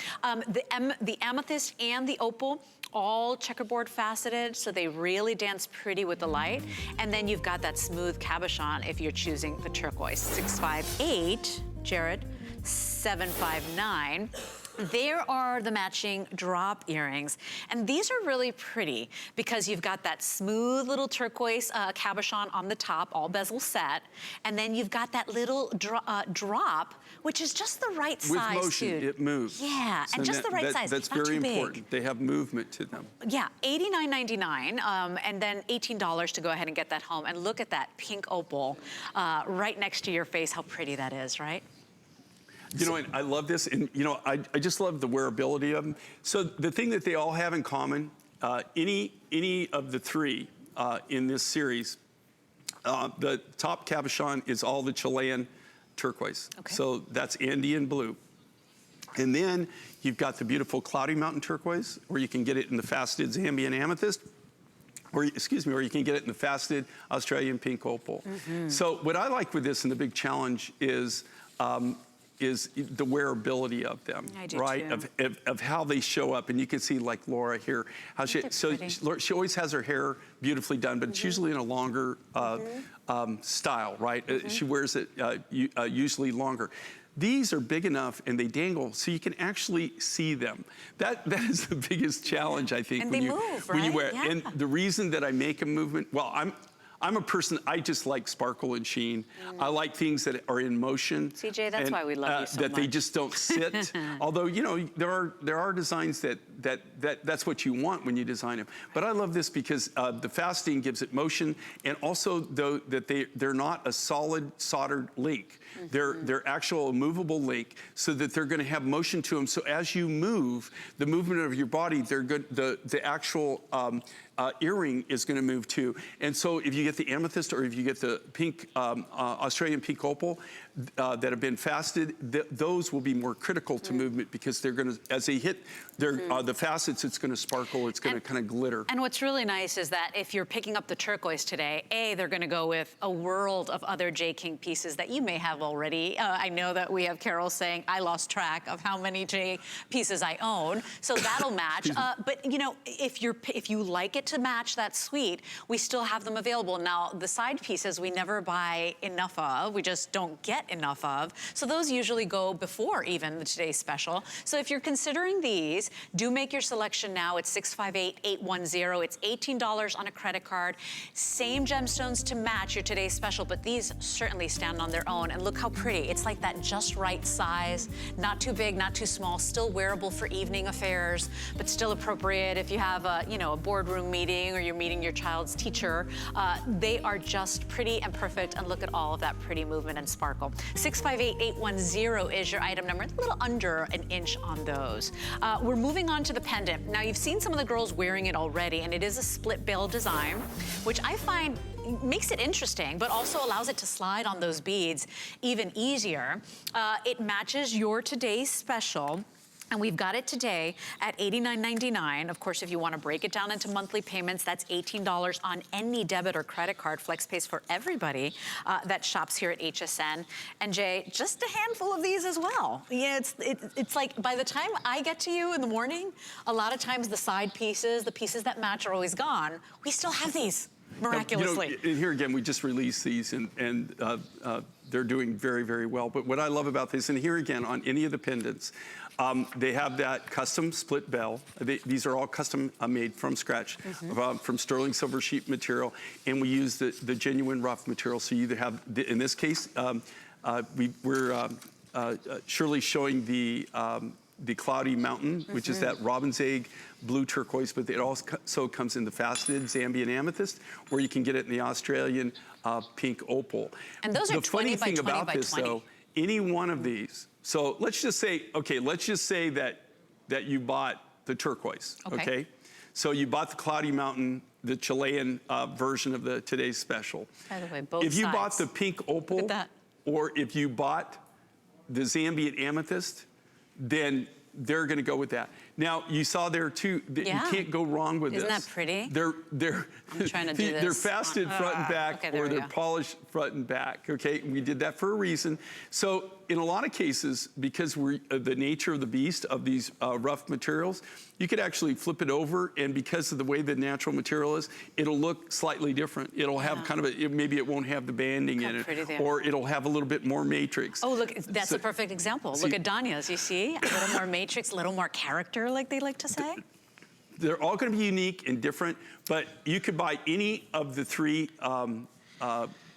The amethyst and the opal, all checkerboard faceted, so they really dance pretty with the light. And then you've got that smooth cabochon if you're choosing the turquoise. 658, Jared, 759. There are the matching drop earrings. And these are really pretty because you've got that smooth little turquoise cabochon on the top, all bezel set. And then you've got that little drop, which is just the right size. With motion, it moves. Yeah, So and just the right size. That's not very too big. important. They have movement to them. Yeah, $89.99, and then $18 to go ahead and get that home. And look at that pink opal right next to your face. How pretty that is, right? You know, and I love this, and you know, I just love the wearability of them. So the thing that they all have in common, any of the three in this series, the top cabochon is all the Chilean turquoise. Okay. So that's Andean blue. And then you've got the beautiful Cloudy Mountain turquoise, or you can get it in the faceted Zambian amethyst, or excuse me, or you can get it in the faceted Australian pink opal. So what I like with this, and the big challenge is the wearability of them, I do right? too. Of how they show up, and you can see like Laura here, how she she always has her hair beautifully done, but it's usually in a longer style, right? She wears it usually longer. These are big enough and they dangle so you can actually see them. That is the biggest challenge, I think, And when they you move, when you right? wear it. Yeah. And the reason that I make a movement, well, I'm a person, I just like sparkle and sheen. I like things that are in motion. CJ, that's why we love you so that they much. just don't sit. Although, you know, there are designs that's what you want when you design them. But I love this because the faceting gives it motion, and also though that they're not a solid soldered link. They're actual movable link, so that they're going to have motion to them. So as you move, the movement of your body, they're good. The actual earring is going to move too. And so if you get the amethyst or if you get the pink Australian pink opal that have been faceted, those will be more critical to movement because they're going to, as they hit the facets, it's going to sparkle, it's going to kind of glitter. And what's really nice is that if you're picking up the turquoise today, they're going to go with a world of other J. King pieces that you may have already. I know that we have Carol saying, I lost track of how many J pieces I own, so that'll match. But you know, if you like it to match that suite, we still have them available. Now, the side pieces we never buy enough of, we just don't get enough of. So those usually go before even the today's special. So if you're considering these, do make your selection now. It's 658-810. It's $18 on a credit card. Same gemstones to match your today's special, but these certainly stand on their own. And look how pretty. It's like that just right size, not too big, not too small, still wearable for evening affairs, but still appropriate if you have a, you know, a boardroom meeting or you're meeting your child's teacher. They are just pretty and perfect, and look at all of that pretty movement and sparkle. 658-810 is your item number. It's a little under an inch on those. We're moving on to the pendant. Now, you've seen some of the girls wearing it already, and it is a split bail design, which I find makes it interesting, but also allows it to slide on those beads even easier. It matches your today's special. And we've got it today at $89.99. Of course, if you want to break it down into monthly payments, that's $18 on any debit or credit card. FlexPay's for everybody that shops here at HSN. And Jay, just a handful of these as well. Yeah, it's like by the time I get to you in the morning, a lot of times the side pieces, the pieces that match are always gone. We still have these, miraculously. You know, here again, we just released these, and they're doing very, very well. But what I love about this, and here again, on any of the pendants, they have that custom split bell. These are all custom made from scratch, from sterling silver sheet material, and we use the genuine rough material. So you either have, in this case, we're Shirley showing the Cloudy Mountain, which is that robin's egg blue turquoise, but it also comes in the faceted Zambian amethyst, or you can get it in the Australian pink opal. And those are 20 by 20 by 20. The funny thing about this, though, any one of these, so let's just say, that you bought the turquoise, okay? So you bought the Cloudy Mountain, the Chilean version of the today's special. By the way, both If you sides. bought the pink opal, or if you bought the Zambian amethyst, then they're going to go with that. Now, you saw there too, that you can't go wrong with this. Isn't that pretty? I'm trying to do this. They're faceted front and back, okay, or they're polished front and back, okay? We did that for a reason. So in a lot of cases, because we're the nature of the beast of these rough materials, you could actually flip it over, and because of the way the natural material is, it'll look slightly different. It'll have kind of maybe it won't have the banding in it, or it'll have a little bit more matrix. Oh, look, that's a perfect example. Look at Danya's, you see? A little more matrix, a little more character, like they like to say. They're all going to be unique and different, but you could buy any of the three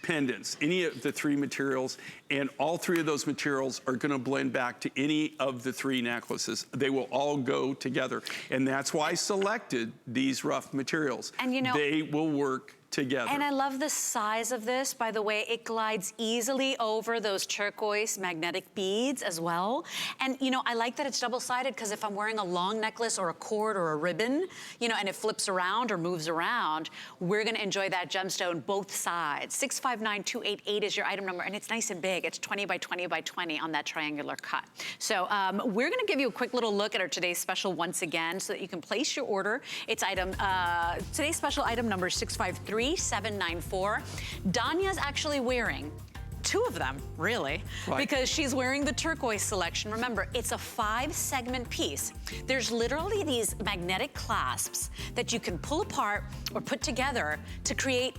pendants, any of the three materials, and all three of those materials are going to blend back to any of the three necklaces. They will all go together, and that's why I selected these rough materials. And you know, they will work together. And I love the size of this. By the way, it glides easily over those turquoise magnetic beads as well. And you know, I like that it's double-sided, because if I'm wearing a long necklace or a cord or a ribbon, you know, and it flips around or moves around, we're gonna enjoy that gemstone both sides. 659288 is your item number, and it's nice and big. It's 20 by 20 by 20 on that triangular cut. So we're gonna give you a quick little look at our today's special once again, so that you can place your order. It's today's special item number 653. 794. Danya's actually wearing two of them, really, because she's wearing the turquoise selection. Remember, it's a 5-segment piece. There's literally these magnetic clasps that you can pull apart or put together to create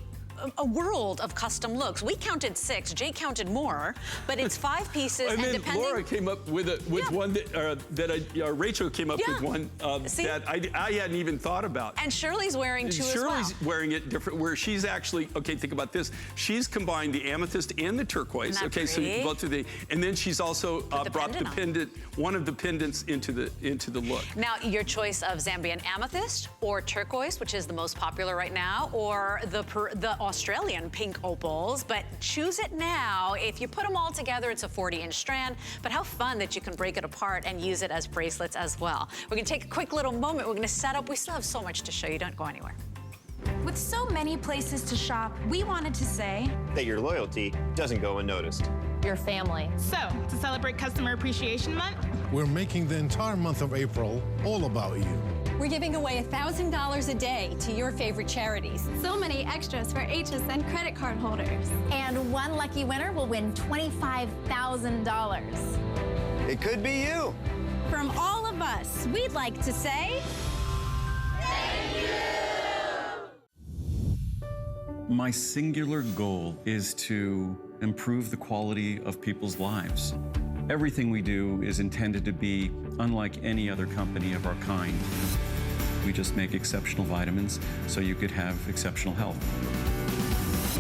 a world of custom looks. We counted 6, Jay counted more, but it's 5 pieces. And then Laura came up with one that Rachel came up with one that I hadn't even thought about. And Shirley's wearing two as well. Shirley's wearing it different, where she's actually, okay, think about this. She's combined the amethyst and the turquoise. Okay, so both of the, and then she's also brought the pendant, one of the pendants into the look. Now, your choice of Zambian amethyst or turquoise, which is the most popular right now, or the Australian pink opals, but choose it now. If you put them all together, it's a 40-inch strand, but how fun that you can break it apart and use it as bracelets as well. We're gonna take a quick little moment. We're gonna set up. We still have so much to show you. Don't go anywhere. With so many places to shop, we wanted to say that your loyalty doesn't go unnoticed. Your family. So, to celebrate Customer Appreciation Month, we're making the entire month of April all about you. We're giving away $1,000 a day to your favorite charities. So many extras for HSN credit card holders. And one lucky winner will win $25,000. It could be you. From all of us, we'd like to say... Thank you! My singular goal is to improve the quality of people's lives. Everything we do is intended to be unlike any other company of our kind. We just make exceptional vitamins so you could have exceptional health.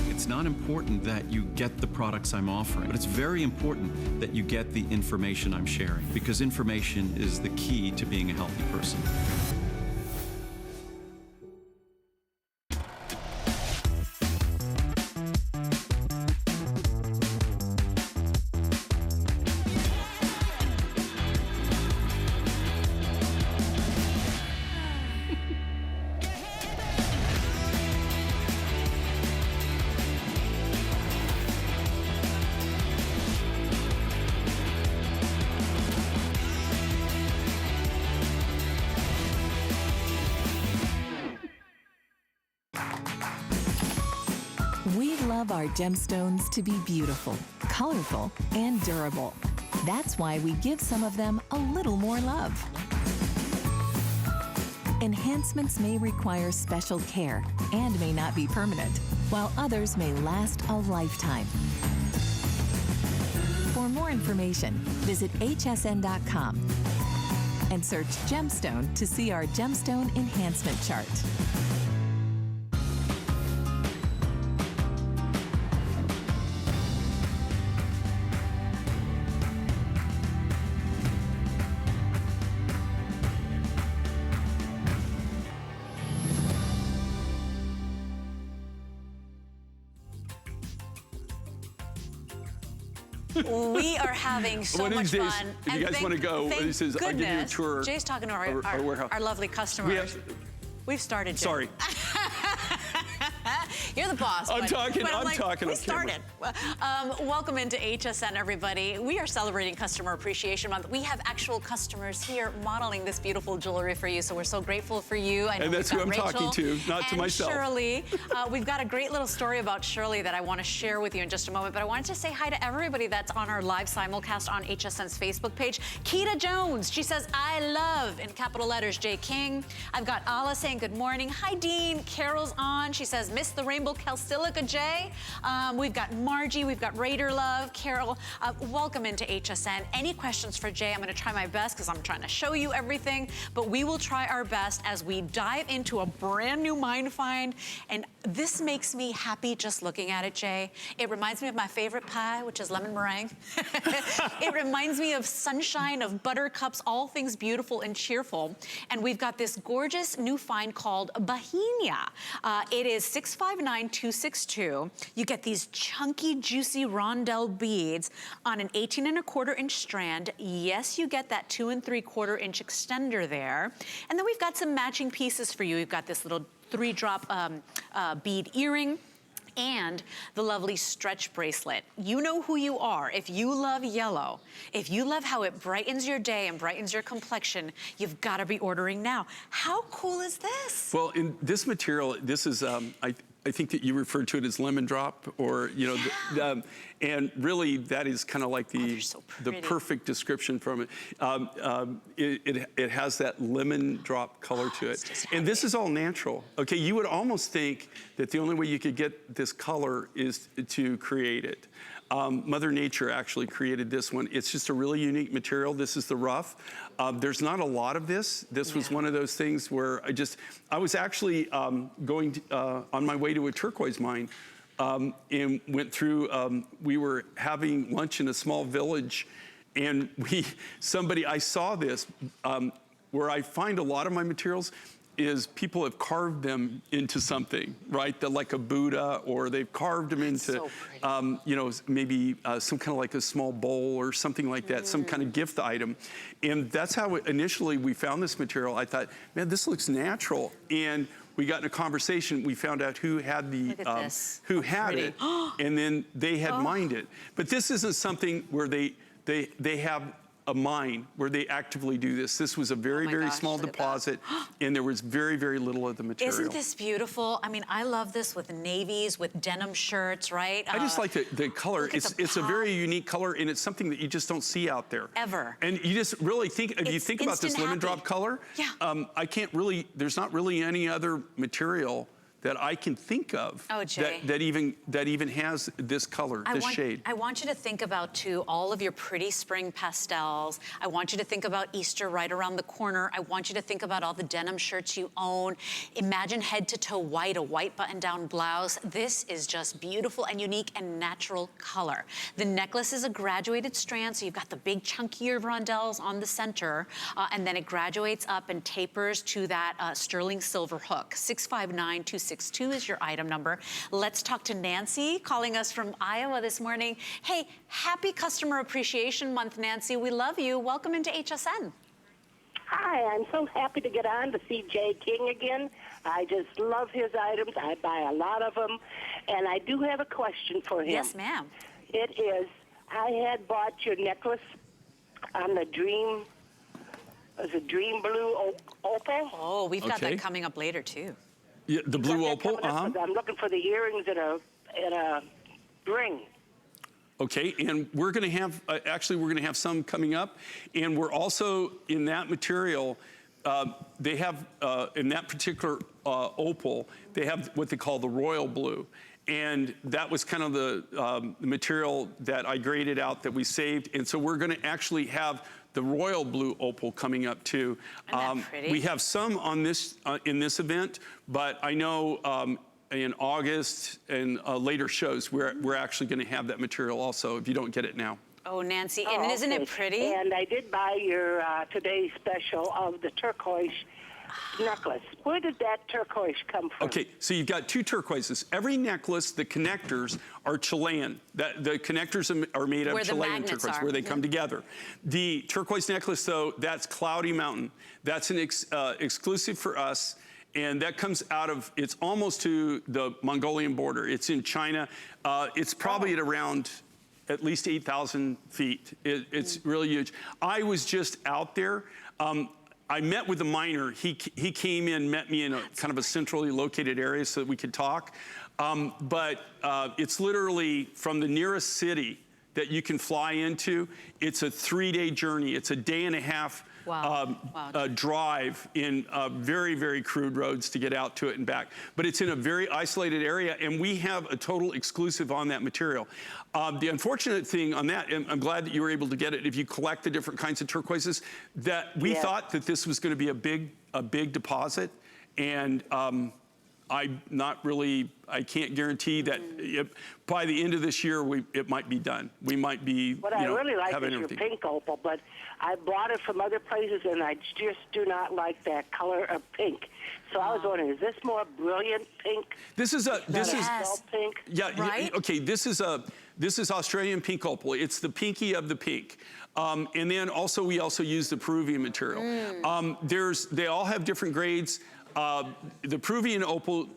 It's not important that you get the products I'm offering, but it's very important that you get the information I'm sharing, because information is the key to being a healthy person. We love our gemstones to be beautiful, colorful, and durable. That's why we give some of them a little more love. Enhancements may require special care and may not be permanent, while others may last a lifetime. For more information, visit hsn.com and search gemstone to see our gemstone enhancement chart. We are having so much fun. If you guys want to go, this is, I'll give you a tour. Jay's talking to our warehouse. Our lovely customers. We've started, Jay. Sorry. You're the boss. I'm talking I'm talking. We started. Welcome into HSN, everybody. We are celebrating Customer Appreciation Month. We have actual customers here modeling this beautiful jewelry for you, so we're so grateful for you. I know And that's who I'm Rachel talking to, not to myself. Shirley. We've got a great little story about Shirley that I want to share with you in just a moment, but I wanted to say hi to everybody that's on our live simulcast on HSN's Facebook page. Keita Jones, she says, I love, in capital letters, J. King. I've got Ala saying good morning. Hi, Dean. Carol's on. She says, miss the rainbow Calsilica J. We've got Margie. We've got Raider Love. Carol, welcome into HSN. Any questions for Jay? I'm going to try my best because I'm trying to show you everything, but we will try our best as we dive into a brand new mine find. And this makes me happy just looking at it, Jay. It reminds me of my favorite pie, which is lemon meringue. It reminds me of sunshine, of buttercups, all things beautiful and cheerful. And we've got this gorgeous new find called Bohemia. It is 659262. You get these chunky, juicy rondelle beads on an 18 1/4 inch strand. Yes, you get that 2 3/4 inch extender there. And then we've got some matching pieces for you. We've got this little 3-drop bead earring and the lovely stretch bracelet. You know who you are. If you love yellow, if you love how it brightens your day and brightens your complexion, you've got to be ordering now. How cool is this? Well, in this material, this is, I think that you referred to it as lemon drop, or, you know, yeah. And really that is kind of like the perfect description from it. It has that lemon drop color to it. And this is all natural. Okay, you would almost think that the only way you could get this color is to create it. Mother Nature actually created this one. It's just a really unique material. This is the rough. There's not a lot of this. This was one of those things where I was actually going to, on my way to a turquoise mine, and went through, we were having lunch in a small village, and I saw this, where I find a lot of my materials is people have carved them into something, right? Like a Buddha, or they've carved them into, you know, maybe some kind of like a small bowl or something like that, some kind of gift item. And that's how initially we found this material. I thought, man, this looks natural. And we got in a conversation, we found out who had the, who had it, and then they had mined it. But this isn't something where they have a mine where they actively do this. This was a very, very small deposit, and there was very, very little of the material. Isn't this beautiful? I mean, I love this with navies, with denim shirts, right? I just like the color. It's a very unique color, and it's something that you just don't see out there. Ever. And you just really think, if you think about this lemon drop color, I can't really, there's not really any other material that I can think of that even has this color, this shade. I want you to think about, too, all of your pretty spring pastels. I want you to think about Easter right around the corner. I want you to think about all the denim shirts you own. Imagine head to toe white, a white button-down blouse. This is just beautiful and unique and natural color. The necklace is a graduated strand, so you've got the big chunkier rondelles on the center, and then it graduates up and tapers to that sterling silver hook. 659262 is your item number. Let's talk to Nancy, calling us from Iowa this morning. Hey, happy Customer Appreciation Month, Nancy. We love you. Welcome into HSN. Hi, I'm so happy to get on to see Jay King again. I just love his items. I buy a lot of them. And I do have a question for him. Yes, ma'am. It is, I had bought your necklace on the Dream, was it Dream Blue Opal? Oh, we've got that coming up later, too. Yeah, the blue opal, I'm looking for the earrings in a ring. Okay, and we're going to have, actually, we're going to have some coming up. And we're also, in that material, they have, in that particular opal, they have what they call the royal blue. And that was kind of the material that I graded out that we saved. And so we're going to actually have the royal blue opal coming up too. We have some on this in this event, but I know in August and later shows we're actually going to have that material also if you don't get it now. Oh, Nancy, and isn't it pretty? And I did buy your today's special of the turquoise necklace. Where did that turquoise come from? Okay, so you've got two turquoises. Every necklace, the connectors are Chilean. The connectors are made of Chilean turquoise, where they come together. The turquoise necklace, though, that's Cloudy Mountain. That's an exclusive for us. And that comes out of, it's almost to the Mongolian border. It's in China. It's probably at around at least 8,000 feet. It's really huge. I was just out there. I met with the miner. He came in, met me in a kind of a centrally located area so that we could talk. But it's literally from the nearest city that you can fly into. It's a 3-day journey. It's a day and a half drive in very, very crude roads to get out to it and back. But it's in a very isolated area, and we have a total exclusive on that material. The unfortunate thing on that, and I'm glad that you were able to get it, if you collect the different kinds of turquoises, that we thought that this was going to be a big deposit, and I'm not really, I can't guarantee that by the end of this year, it might be done. We might be, What I really like is your pink opal, but I bought it from other places, and I just do not like that color of pink. So I was wondering, is this more brilliant pink? This is dull pink. Yeah, right? Okay, this is Australian pink opal. It's the pinky of the pink. And then also, we also use the Peruvian material. They all have different grades. The Peruvian opal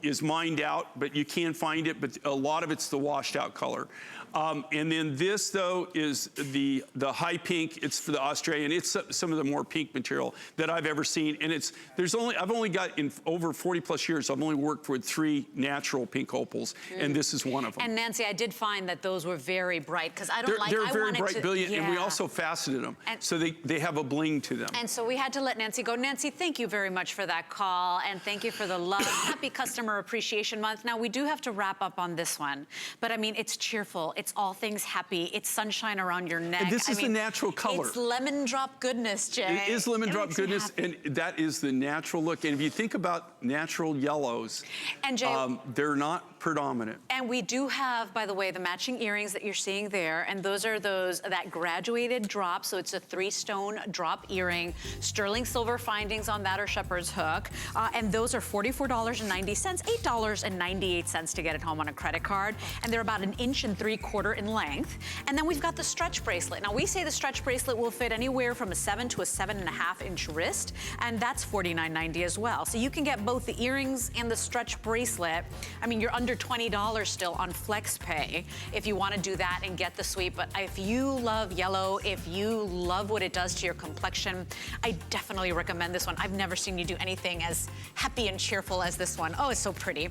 is mined out, but you can find it, but a lot of it's the washed out color. And then this, though, is the high pink. It's for the Australian. It's some of the more pink material that I've ever seen. And I've only got, in over 40 plus years, I've only worked with 3 natural pink opals, and this is one of them. And Nancy, I did find that those were very bright, because I don't They're very bright, brilliant, and we also faceted them, so they have a bling to them. And so we had to let Nancy go. Nancy, thank you very much for that call, and thank you for the love. Happy Customer Appreciation Month. Now, we do have to wrap up on this one, but I mean, it's cheerful. It's all things happy. It's sunshine around your neck. And this is the natural color. It's lemon drop goodness, Jay. It is lemon drop goodness, and that is the natural look. And if you think about natural yellows, and Jay, they're not predominant. And we do have, by the way, the matching earrings that you're seeing there, and those are that graduated drop, so it's a 3-stone drop earring, sterling silver findings on that, or shepherd's hook, and those are $44.90, $8.98 to get it home on a credit card, and they're about 1 3/4 inches in length. And then we've got the stretch bracelet. Now, we say the stretch bracelet will fit anywhere from a 7 to a 7.5-inch wrist, and that's $49.90 as well. So you can get both the earrings and the stretch bracelet. I mean, you're under $20 still on FlexPay if you want to do that and get the suite. But if you love yellow, if you love what it does to your complexion, I definitely recommend this one. I've never seen you do anything as happy and cheerful as this one. Oh, it's so pretty.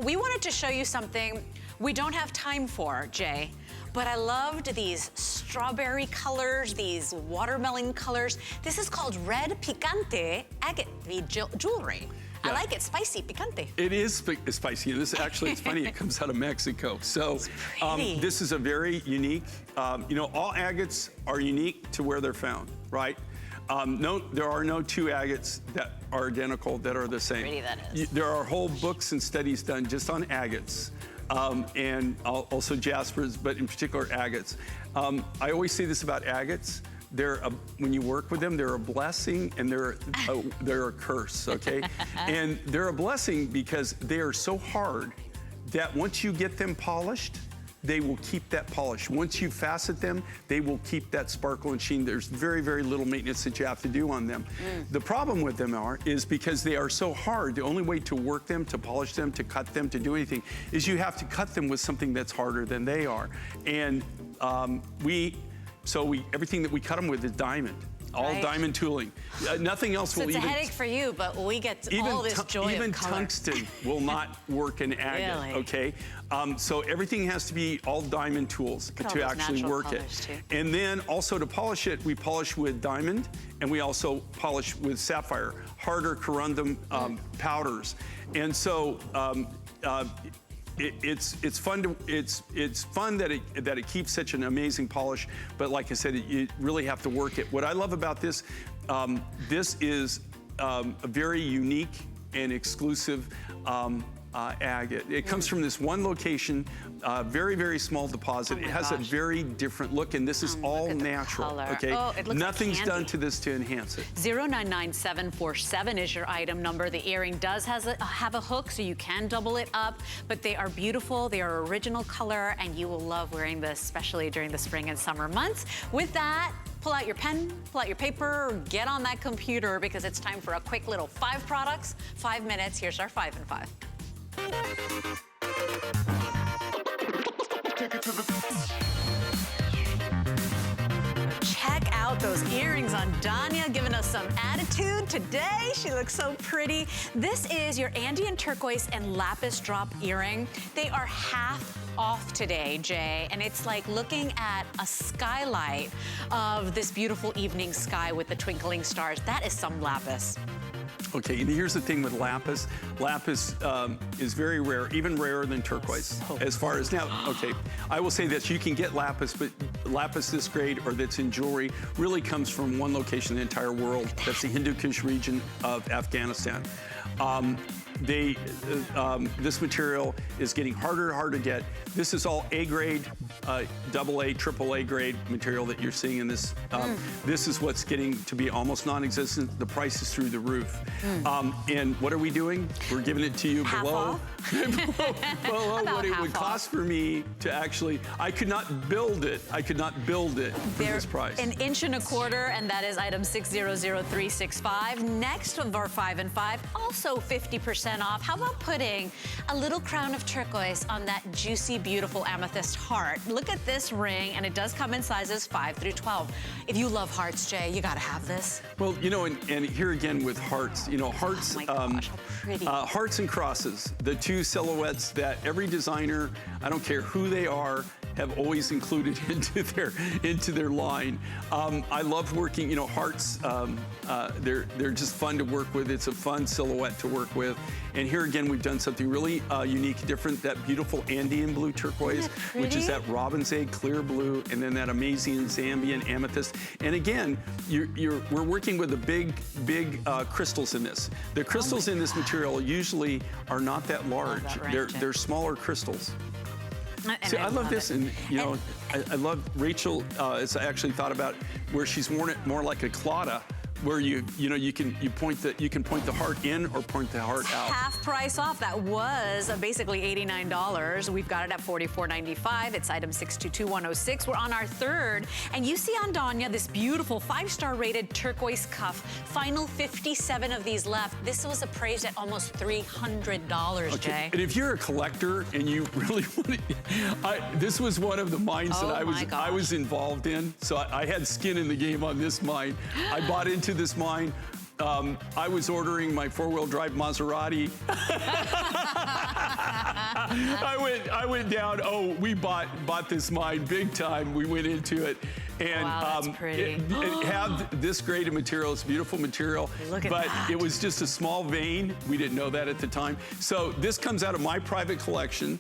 We wanted to show you something we don't have time for, Jay, but I loved these strawberry colors, these watermelon colors. This is called red picante agate jewelry. Yeah. I like it, spicy, picante. It is spicy. This actually, it's funny, it comes out of Mexico. So this is a very unique, all agates are unique to where they're found, right? There are no 2 agates that are identical that are the same. Pretty that is. There are whole books and studies done just on agates. And also jaspers, but in particular agates. I always say this about agates. When you work with them, they're a blessing and they're a curse, okay? And they're a blessing because they are so hard that once you get them polished, they will keep that polish. Once you facet them, they will keep that sparkle and sheen. There's very, very little maintenance that you have to do on them. The problem with them is because they are so hard, the only way to work them, to polish them, to cut them, to do anything, is you have to cut them with something that's harder than they are. And everything that we cut them with is diamond. All diamond tooling. Nothing else will even... So it's a headache for you, but we get all this joy of color. Even tungsten will not work in agate, really? Okay? So everything has to be all diamond tools to actually work it. Too. And then also to polish it, we polish with diamond, and we also polish with sapphire, harder corundum powders. And so it's fun that it keeps such an amazing polish, but like I said, you really have to work it. What I love about this, this is a very unique and exclusive agate. It comes from this one location, very, very small deposit. It has a very different look, and this is all natural, okay? Oh, it looks Nothing's like done to this to enhance it. 099747 is your item number. The earring does have a hook, so you can double it up, but they are beautiful. They are original color, and you will love wearing this, especially during the spring and summer months. With that, pull out your pen, pull out your paper, get on that computer, because it's time for a quick little 5 products, 5 minutes. Here's our 5 and 5. Check out those earrings on Danya, giving us some attitude today. She looks so pretty. This is your Andean turquoise and lapis drop earring. They are half off today, Jay, and it's like looking at a skylight of this beautiful evening sky with the twinkling stars. That is some lapis. Okay, and here's the thing with lapis. Lapis is very rare, even rarer than turquoise. As far as now, okay, I will say that you can get lapis, but lapis this grade or that's in jewelry really comes from one location in the entire world. That's the Hindu Kush region of Afghanistan. This material is getting harder and harder to get. This is all A grade, AA, AAA grade material that you're seeing in this. This is what's getting to be almost non-existent. The price is through the roof. And what are we doing? We're giving it to you below below what it would cost for me to actually, I could not build it. I could not build it for this price. 1.25 inches, and that is item 600365. Next of our 5 and 5, also 50% off. How about putting a little crown of turquoise on that juicy, beautiful amethyst heart? Look at this ring, and it does come in sizes 5 through 12. If you love hearts, Jay, you gotta have this. Well, you know, and here again with hearts, you know, hearts, oh my gosh, how pretty. Hearts and crosses, the two silhouettes that every designer, I don't care who they are, have always included into their line. I love working, you know, hearts. They're just fun to work with. It's a fun silhouette to work with. And here again, we've done something really unique, different. That beautiful Andean blue turquoise, which is that robin's egg clear blue, and then that amazing Zambian amethyst. And again, we're working with the big crystals in this. The crystals in this material usually are not that large. They're smaller crystals. See, I love this, and you know, I love Rachel. Has actually thought about where she's worn it more like a clada, where you can point the heart in or point the heart out. Half price off. That was basically $89. We've got it at $44.95. It's item 622106. We're on our 3rd, and you see on Danya this beautiful 5-star rated turquoise cuff. Final 57 of these left. This was appraised at almost $300, Jay. And if you're a collector and you really want to, this was one of the mines that I was involved in. So I had skin in the game on this mine. I bought into this mine. I was ordering my 4-wheel drive Maserati. I went down. Oh, we bought this mine big time. We went into it, and wow, that's pretty. It had this grade of material. It's beautiful material. Look at but that. It was just a small vein. We didn't know that at the time. So this comes out of my private collection.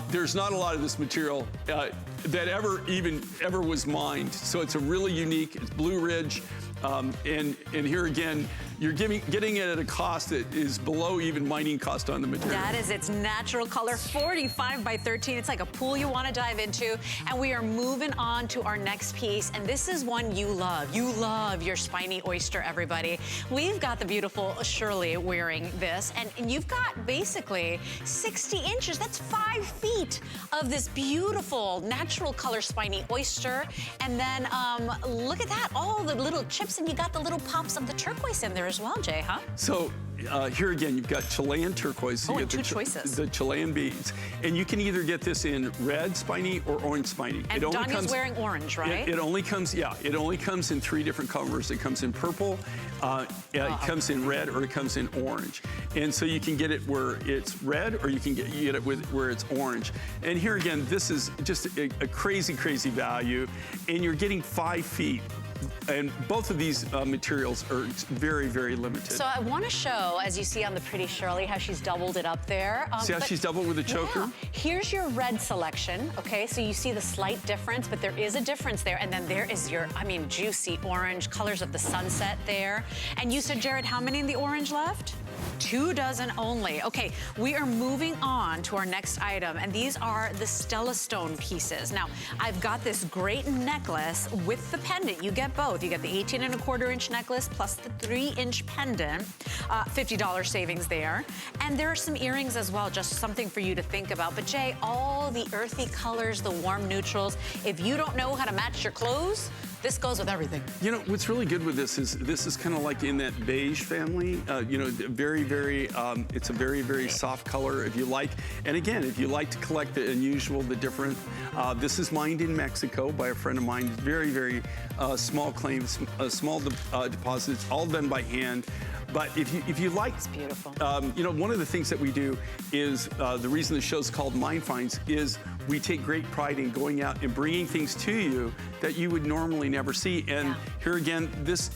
There's not a lot of this material that ever was mined. So it's a really unique. It's Blue Ridge. And here again, you're getting it at a cost that is below even mining cost on the material. That is its natural color, 45 by 13. It's like a pool you want to dive into. And we are moving on to our next piece. And this is one you love. You love your spiny oyster, everybody. We've got the beautiful Shirley wearing this. And you've got basically 60 inches. That's 5 feet of this beautiful natural color spiny oyster. And then look at that, all the little chips, and you got the little pops of the turquoise in there as well, Jay, huh? So here again, you've got Chilean turquoise. So you get two choices. The Chilean beads. And you can either get this in red spiny or orange spiny. And Danya's wearing orange, right? It only comes in 3 different colors. It comes in purple, it comes in red, or it comes in orange. And so you can get it where it's red, or you can get it where it's orange. And here again, this is just a crazy, crazy value. And you're getting 5 feet. And both of these materials are very, very limited. So I want to show, as you see on the pretty Shirley, how she's doubled it up there. See how she's doubled with a choker? Yeah. Here's your red selection, okay? So you see the slight difference, but there is a difference there. And then there is your, juicy orange, colors of the sunset there. And you said, Jared, how many in the orange left? 2 dozen only. Okay, we are moving on to our next item, and these are the Stella Stone pieces. Now, I've got this great necklace with the pendant. You get both. You get the 18¼ inch necklace plus the 3-inch pendant. $50 savings there. And there are some earrings as well, just something for you to think about. But Jay, all the earthy colors, the warm neutrals, if you don't know how to match your clothes, this goes with everything. You know, what's really good with this is kind of like in that beige family. You know, very, very, it's a very, very soft color if you like. And again, if you like to collect the unusual, the different, this is mined in Mexico by a friend of mine. Very, very small claims, small deposits, all done by hand. But if you like, it's beautiful. You know, one of the things that we do is the reason the show's called Mind Finds is we take great pride in going out and bringing things to you that you would normally never see. And here again, this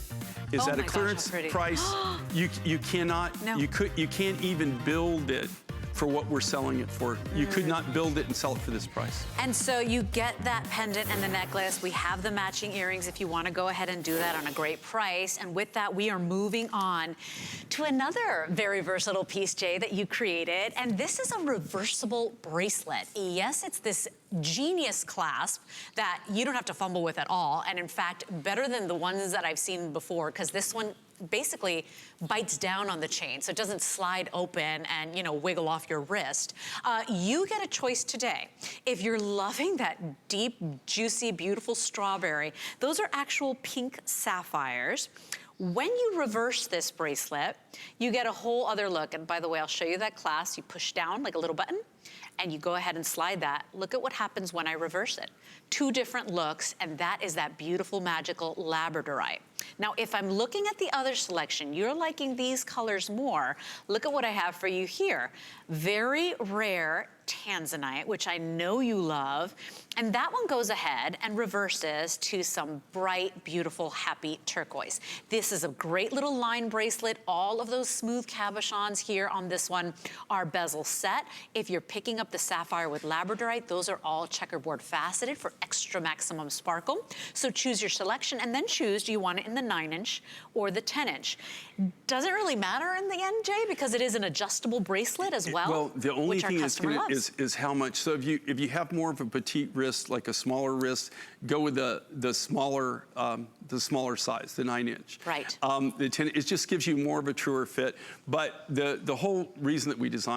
is at a clearance price. You cannot, you can't even build it for what we're selling it for. You could not build it and sell it for this price. And so you get that pendant and the necklace. We have the matching earrings if you want to go ahead and do that on a great price. And with that, we are moving on to another very versatile piece, Jay, that you created. And this is a reversible bracelet. Yes, it's this genius clasp that you don't have to fumble with at all. And in fact, better than the ones that I've seen before, because this one basically bites down on the chain so it doesn't slide open and, you know, wiggle off your wrist. You get a choice today. If you're loving that deep, juicy, beautiful strawberry, those are actual pink sapphires. When you reverse this bracelet, you get a whole other look. And by the way, I'll show you that clasp. You push down like a little button and you go ahead and slide that. Look at what happens when I reverse it. 2 different looks, and that is that beautiful, magical labradorite. Now, if I'm looking at the other selection, you're liking these colors more. Look at what I have for you here. Very rare tanzanite, which I know you love. And that one goes ahead and reverses to some bright, beautiful, happy turquoise. This is a great little line bracelet. All of those smooth cabochons here on this one are bezel set. If you're picking up the sapphire with labradorite, those are all checkerboard faceted for extra maximum sparkle. So choose your selection and then choose, do you want it in the 9-inch or the 10-inch? Doesn't really matter in the end, Jay, because it is an adjustable bracelet as well. Well, the only thing is how much. So if you have more of a petite wrist, like a smaller wrist, go with the smaller size, the 9-inch. Right. The 10, it just gives you more of a truer fit. But the whole reason that we designed